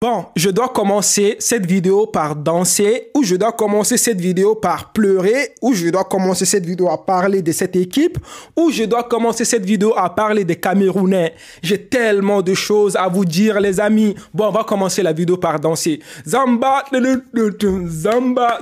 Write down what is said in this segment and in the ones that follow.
Bon, je dois commencer cette vidéo par danser, ou je dois commencer cette vidéo par pleurer, ou je dois commencer cette vidéo à parler de cette équipe, ou je dois commencer cette vidéo à parler des Camerounais. J'ai tellement de choses à vous dire, les amis. Bon, on va commencer la vidéo par danser. Zamba, zamba,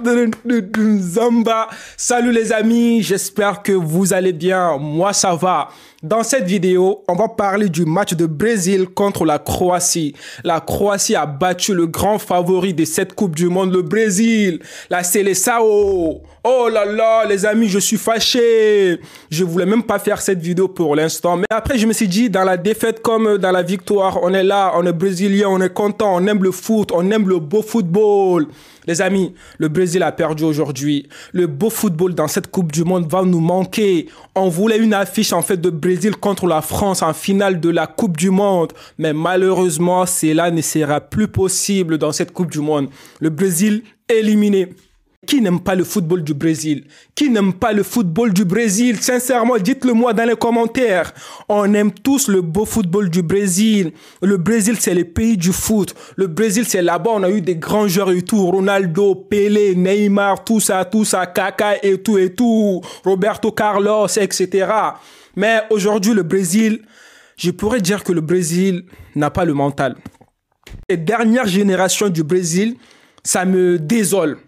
zamba. Salut les amis, j'espère que vous allez bien. Moi, ça va. Dans cette vidéo, on va parler du match de Brésil contre la Croatie. La Croatie a battu le grand favori de cette Coupe du Monde, le Brésil. La Seleção. Oh là là, les amis, je suis fâché. Je voulais même pas faire cette vidéo pour l'instant. Mais après, je me suis dit, dans la défaite comme dans la victoire, on est là, on est brésilien, on est content, on aime le foot, on aime le beau football. Les amis, le Brésil a perdu aujourd'hui. Le beau football dans cette Coupe du Monde va nous manquer. On voulait une affiche en fait de Brésil contre la France en finale de la Coupe du Monde. Mais malheureusement, cela ne sera plus possible dans cette Coupe du Monde. Le Brésil éliminé. Qui n'aime pas le football du Brésil? Qui n'aime pas le football du Brésil? Sincèrement, dites-le moi dans les commentaires. On aime tous le beau football du Brésil. Le Brésil, c'est le pays du foot. Le Brésil, c'est là-bas, on a eu des grands joueurs et tout. Ronaldo, Pelé, Neymar, tout ça, Kaka et tout. Roberto Carlos, etc. Mais aujourd'hui, le Brésil, je pourrais dire que le Brésil n'a pas le mental. Les dernières générations du Brésil, ça me désole.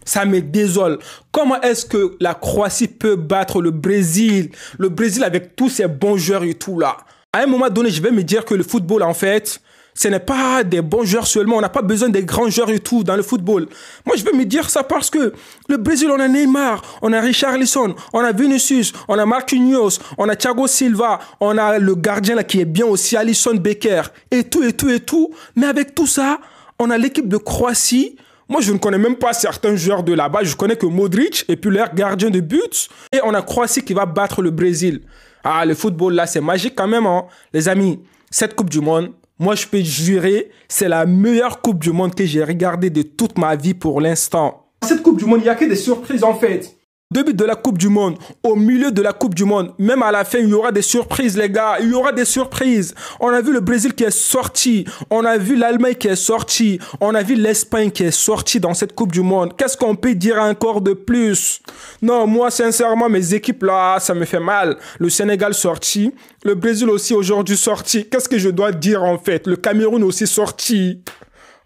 Ça me désole. Comment est-ce que la Croatie peut battre le Brésil? Le Brésil avec tous ses bons joueurs et tout là. À un moment donné, je vais me dire que le football, en fait, ce n'est pas des bons joueurs seulement. On n'a pas besoin des grands joueurs et tout dans le football. Moi, je vais me dire ça parce que le Brésil, on a Neymar, on a Richarlison, on a Vinicius, on a Marquinhos, on a Thiago Silva, on a le gardien là qui est bien aussi, Alisson Becker, et tout. Mais avec tout ça, on a l'équipe de Croatie. Moi, je ne connais même pas certains joueurs de là-bas. Je connais que Modric et puis leur gardien de but. Et on a Croatie qui va battre le Brésil. Ah, le football, là, c'est magique quand même, hein. Les amis, cette Coupe du Monde, moi, je peux jurer, c'est la meilleure Coupe du Monde que j'ai regardée de toute ma vie pour l'instant. Cette Coupe du Monde, il n'y a que des surprises, en fait. Au début de la Coupe du Monde, au milieu de la Coupe du Monde, même à la fin, il y aura des surprises, les gars. Il y aura des surprises. On a vu le Brésil qui est sorti. On a vu l'Allemagne qui est sortie. On a vu l'Espagne qui est sortie dans cette Coupe du Monde. Qu'est-ce qu'on peut dire encore de plus? Non, moi, sincèrement, mes équipes là, ça me fait mal. Le Sénégal sorti. Le Brésil aussi aujourd'hui sorti. Qu'est-ce que je dois dire en fait? Le Cameroun aussi sorti.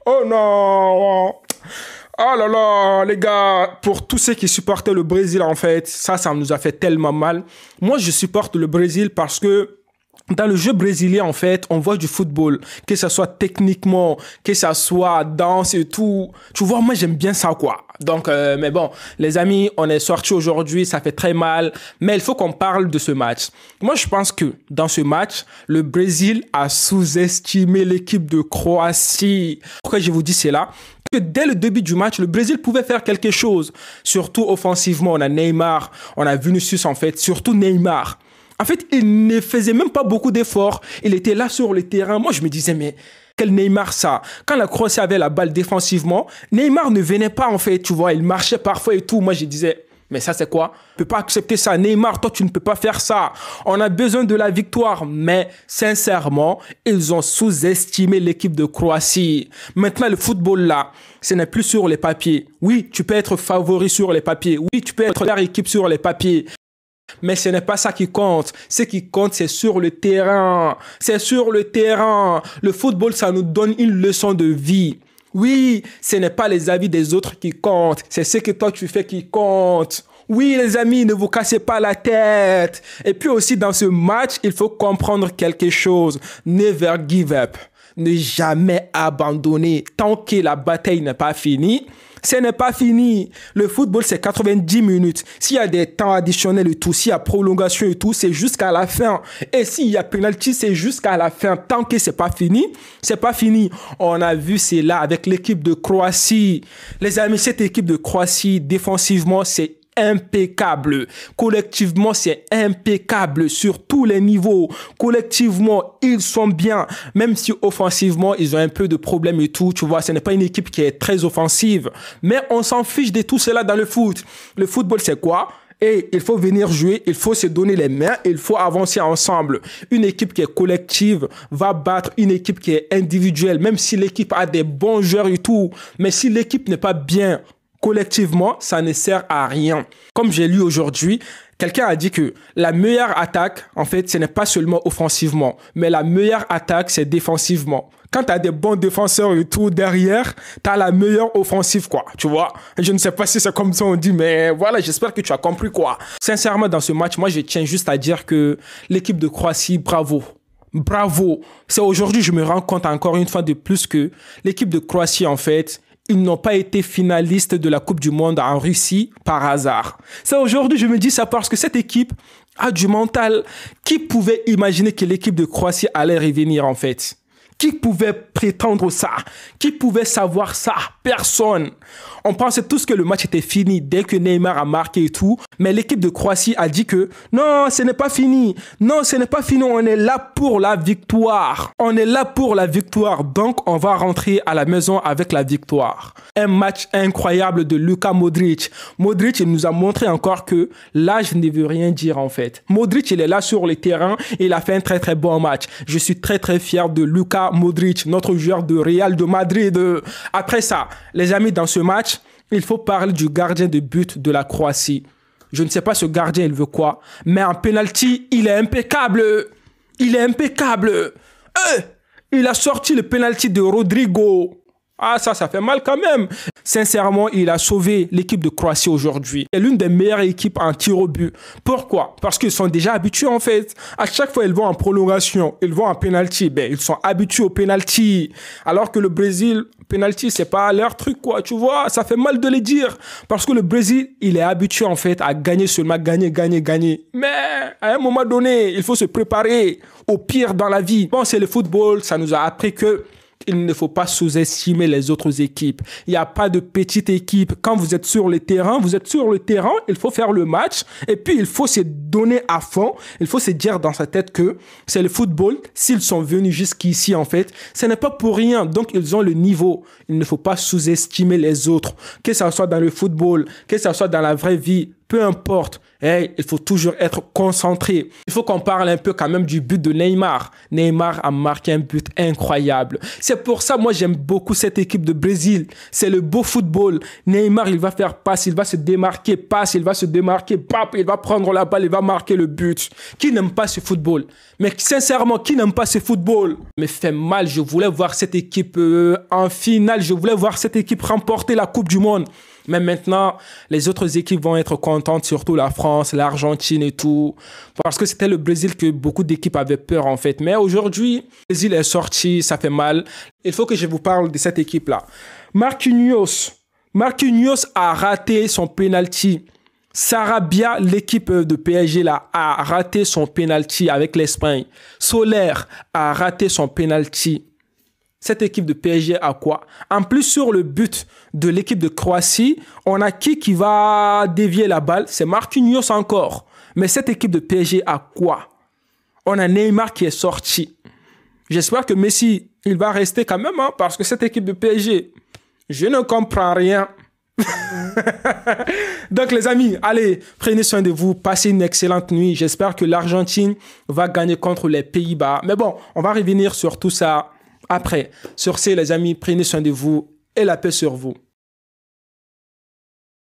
Oh non! Oh là là, les gars, pour tous ceux qui supportaient le Brésil, en fait, ça nous a fait tellement mal. Moi, je supporte le Brésil parce que dans le jeu brésilien, en fait, on voit du football, que ça soit techniquement, que ça soit danse et tout. Tu vois, moi, j'aime bien ça, quoi. Donc, mais bon, les amis, on est sortis aujourd'hui, ça fait très mal, mais il faut qu'on parle de ce match. Moi, je pense que dans ce match, le Brésil a sous-estimé l'équipe de Croatie. Pourquoi je vous dis cela? Que dès le début du match, le Brésil pouvait faire quelque chose. Surtout offensivement, on a Neymar, on a Vinicius en fait, surtout Neymar. En fait, il ne faisait même pas beaucoup d'efforts. Il était là sur le terrain. Moi, je me disais, mais quel Neymar ça? Quand la Croatie avait la balle défensivement, Neymar ne venait pas en fait, tu vois, il marchait parfois et tout. Moi, je disais, mais ça, c'est quoi? Je ne peux pas accepter ça. Neymar, toi, tu ne peux pas faire ça. On a besoin de la victoire. Mais sincèrement, ils ont sous-estimé l'équipe de Croatie. Maintenant, le football, là, ce n'est plus sur les papiers. Oui, tu peux être favori sur les papiers. Oui, tu peux être leur équipe sur les papiers. Mais ce n'est pas ça qui compte. Ce qui compte, c'est sur le terrain. C'est sur le terrain. Le football, ça nous donne une leçon de vie. Oui, ce n'est pas les avis des autres qui comptent. C'est ce que toi tu fais qui compte. Oui, les amis, ne vous cassez pas la tête. Et puis aussi, dans ce match, il faut comprendre quelque chose. Never give up. Ne jamais abandonner. Tant que la bataille n'est pas finie, ce n'est pas fini. Le football, c'est 90 minutes. S'il y a des temps additionnels et tout, s'il y a prolongation et tout, c'est jusqu'à la fin. Et s'il y a penalty, c'est jusqu'à la fin. Tant que c'est pas fini, c'est pas fini. On a vu cela avec l'équipe de Croatie. Les amis, cette équipe de Croatie, défensivement, c'est impeccable. Collectivement, c'est impeccable sur tous les niveaux. Collectivement, ils sont bien. Même si offensivement, ils ont un peu de problèmes et tout. Tu vois, ce n'est pas une équipe qui est très offensive. Mais on s'en fiche de tout cela dans le foot. Le football, c'est quoi? Et il faut venir jouer, il faut se donner les mains, il faut avancer ensemble. Une équipe qui est collective va battre une équipe qui est individuelle, même si l'équipe a des bons joueurs et tout. Mais si l'équipe n'est pas bien collectivement, ça ne sert à rien. Comme j'ai lu aujourd'hui, quelqu'un a dit que la meilleure attaque, en fait, ce n'est pas seulement offensivement, mais la meilleure attaque, c'est défensivement. Quand tu as des bons défenseurs et tout derrière, tu as la meilleure offensive, quoi. Tu vois? Je ne sais pas si c'est comme ça on dit, mais voilà, j'espère que tu as compris, quoi. Sincèrement, dans ce match, moi, je tiens juste à dire que l'équipe de Croatie, bravo. Bravo. C'est aujourd'hui, je me rends compte encore une fois de plus que l'équipe de Croatie, en fait, ils n'ont pas été finalistes de la Coupe du Monde en Russie par hasard. C'est aujourd'hui, je me dis ça parce que cette équipe a du mental. Qui pouvait imaginer que l'équipe de Croatie allait revenir, en fait? Qui pouvait prétendre ça? Qui pouvait savoir ça? Personne. On pensait tous que le match était fini dès que Neymar a marqué et tout. Mais l'équipe de Croatie a dit que non, ce n'est pas fini. Non, ce n'est pas fini. On est là pour la victoire. On est là pour la victoire. Donc, on va rentrer à la maison avec la victoire. Un match incroyable de Luka Modric. Modric, il nous a montré encore que l'âge ne veut rien dire en fait. Modric, il est là sur le terrain. Et il a fait un très très bon match. Je suis très très fier de Luka Modric, notre joueur de Real de Madrid. Après ça, les amis, dans ce match, il faut parler du gardien de but de la Croatie. Je ne sais pas ce gardien, il veut quoi. Mais en penalty, il est impeccable. Il est impeccable. Il a sorti le penalty de Rodrigo. Ah, ça fait mal quand même. Sincèrement, il a sauvé l'équipe de Croatie aujourd'hui. C'est l'une des meilleures équipes en tir au but. Pourquoi? Parce qu'ils sont déjà habitués en fait. À chaque fois, ils vont en prolongation, ils vont en penalty. Ben, ils sont habitués au penalty. Alors que le Brésil, penalty, c'est pas leur truc quoi. Tu vois, ça fait mal de le dire. Parce que le Brésil, il est habitué en fait à gagner seulement, gagner. Mais à un moment donné, il faut se préparer au pire dans la vie. Bon, c'est le football, ça nous a appris que il ne faut pas sous-estimer les autres équipes. Il n'y a pas de petite équipe. Quand vous êtes sur le terrain, il faut faire le match et puis il faut se donner à fond. Il faut se dire dans sa tête que c'est le football. S'ils sont venus jusqu'ici, en fait, ce n'est pas pour rien. Donc, ils ont le niveau. Il ne faut pas sous-estimer les autres. Que ce soit dans le football, que ce soit dans la vraie vie, peu importe. Hey, il faut toujours être concentré. Il faut qu'on parle un peu quand même du but de Neymar. Neymar a marqué un but incroyable. C'est pour ça, moi, j'aime beaucoup cette équipe de Brésil. C'est le beau football. Neymar, il va faire passe, il va se démarquer, passe, il va se démarquer, pap, il va prendre la balle, il va marquer le but. Qui n'aime pas ce football? Mais sincèrement, qui n'aime pas ce football? Me fait mal. Je voulais voir cette équipe en finale. Je voulais voir cette équipe remporter la Coupe du Monde. Mais maintenant, les autres équipes vont être contentes, surtout la France, l'Argentine et tout. Parce que c'était le Brésil que beaucoup d'équipes avaient peur en fait. Mais aujourd'hui, le Brésil est sorti, ça fait mal. Il faut que je vous parle de cette équipe-là. Marquinhos a raté son penalty. Sarabia, l'équipe de PSG là, a raté son penalty avec l'Espagne. Soler a raté son penalty. Cette équipe de PSG a quoi? En plus, sur le but de l'équipe de Croatie, on a qui va dévier la balle? C'est Marquinhos encore. Mais cette équipe de PSG a quoi? On a Neymar qui est sorti. J'espère que Messi, il va rester quand même, hein, parce que cette équipe de PSG, je ne comprends rien. Donc les amis, allez, prenez soin de vous, passez une excellente nuit. J'espère que l'Argentine va gagner contre les Pays-Bas. Mais bon, on va revenir sur tout ça après. Sur ce, les amis, prenez soin de vous et la paix sur vous.